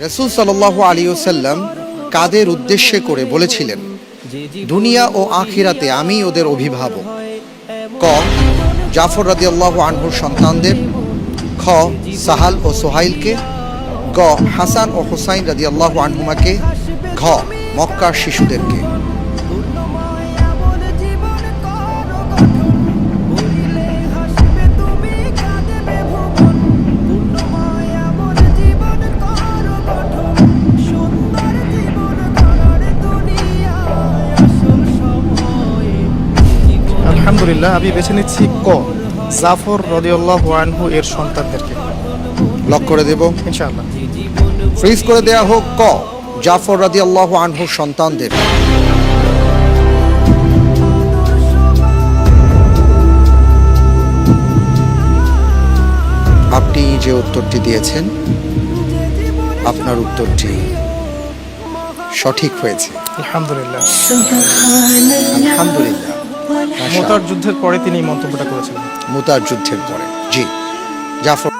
রাসূল সাল্লাল্লাহু আলাইহি ওয়াসাল্লাম কাদের উদ্দেশ্যে করে বলেছিলেন, দুনিয়া ও আখিরাতে আমি ওদের অভিভাবক? ক. জাফর রাদিয়াল্লাহু আনহুর সন্তানদের। খ. সাহাল ও সোহাইলকে। গ. হাসান ও হুসাইন রাদিয়াল্লাহু আনহুমাকে। ঘ. মক্কার শিশুদেরকে। আলহামদুলিল্লাহ, আমি বেছে নিচ্ছি ক. জাফর রাদিয়াল্লাহু আনহু এর সন্তানদেরকে। লক করে দেব ইনশাআল্লাহ। ফ্রিজ করে দেয়া হোক। ক. জাফর রাদিয়াল্লাহু আনহুর সন্তানদের। আপনি যে উত্তরটি দিয়েছেন, আপনার উত্তরটি সঠিক হয়েছে। আলহামদুলিল্লাহ। আলহামদুলিল্লাহ। মুতার যুদ্ধের পরে তিনি এই মন্তব্যটা করেছিলেন। মুতার যুদ্ধের পরে। জি, জাফর